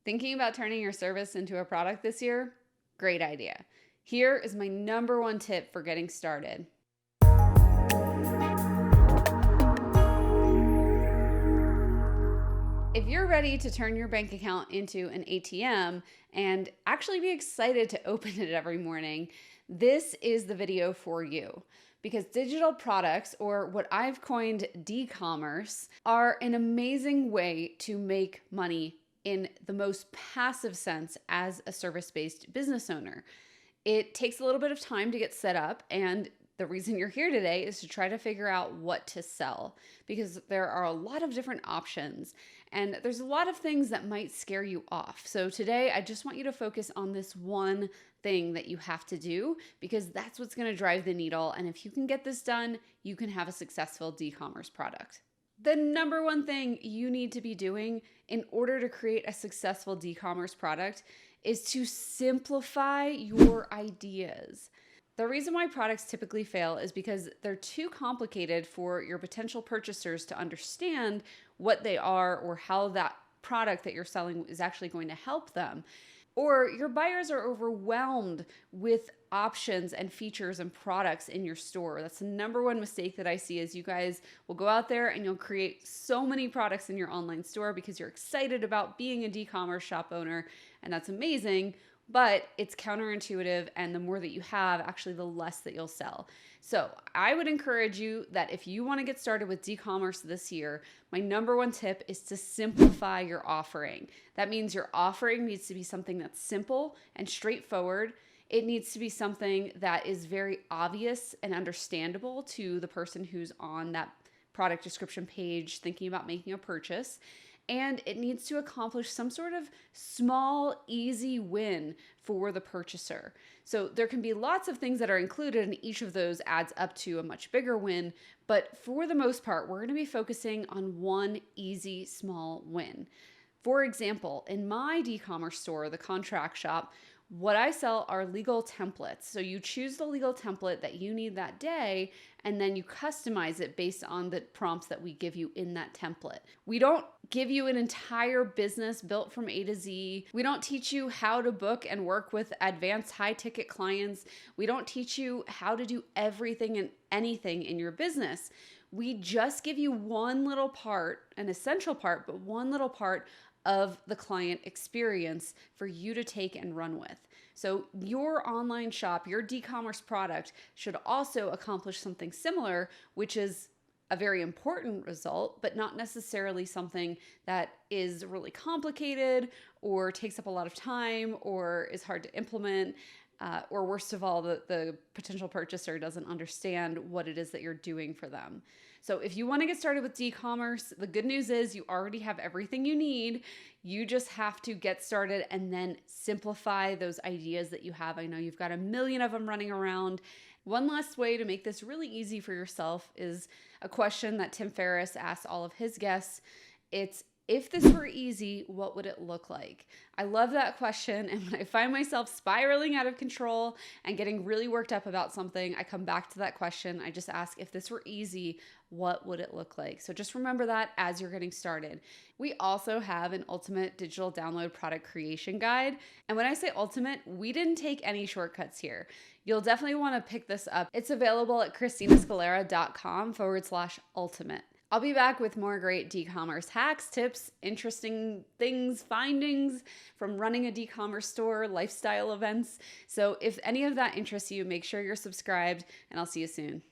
Thinking about turning your service into a product this year? Great idea. Here is my number one tip for getting started. If you're ready to turn your bank account into an ATM and actually be excited to open it every morning, this is the video for you. Because digital products, or what I've coined D-commerce, are an amazing way to make money in the most passive sense as a service-based business owner. It takes a little bit of time to get set up, and the reason you're here today is to try to figure out what to sell, because there are a lot of different options and there's a lot of things that might scare you off. So today I just want you to focus on this one thing that you have to do, because that's what's going to drive the needle. And if you can get this done, you can have a successful D-commerce product. The number one thing you need to be doing in order to create a successful D-commerce product is to simplify your ideas. The reason why products typically fail is because they're too complicated for your potential purchasers to understand what they are or how that product that you're selling is actually going to help them. Or your buyers are overwhelmed with options and features and products in your store. That's the number one mistake that I see, is you guys will go out there and you'll create so many products in your online store because you're excited about being a D-commerce shop owner, and that's amazing. But it's counterintuitive, and the more that you have, actually the less that you'll sell. So I would encourage you that if you want to get started with D-commerce this year, my number one tip is to simplify your offering. That means your offering needs to be something that's simple and straightforward. It needs to be something that is very obvious and understandable to the person who's on that product description page thinking about making a purchase. And it needs to accomplish some sort of small, easy win for the purchaser. So there can be lots of things that are included, and each of those adds up to a much bigger win. But for the most part, we're going to be focusing on one easy, small win. For example, in my D-commerce store, the Contract Shop, what I sell are legal templates. So you choose the legal template that you need that day, and then you customize it based on the prompts that we give you in that template. We don't give you an entire business built from A to Z. We don't teach you how to book and work with advanced high-ticket clients. We don't teach you how to do everything and anything in your business. We just give you one little part, an essential part, but one little part of the client experience for you to take and run with. So your online shop, your D-commerce product should also accomplish something similar, which is a very important result, but not necessarily something that is really complicated or takes up a lot of time or is hard to implement. Or worst of all, the potential purchaser doesn't understand what it is that you're doing for them. So if you want to get started with D-commerce, the good news is you already have everything you need. You just have to get started and then simplify those ideas that you have. I know you've got a million of them running around. One last way to make this really easy for yourself is a question that Tim Ferriss asks all of his guests. It's, if this were easy, what would it look like? I love that question. And when I find myself spiraling out of control and getting really worked up about something, I come back to that question. I just ask, if this were easy, what would it look like? So just remember that as you're getting started. We also have an ultimate digital download product creation guide. And when I say ultimate, we didn't take any shortcuts here. You'll definitely want to pick this up. It's available at christinascalera.com/ultimate. I'll be back with more great D-commerce hacks, tips, interesting things, findings from running a D-commerce store, lifestyle events. So if any of that interests you, make sure you're subscribed, and I'll see you soon.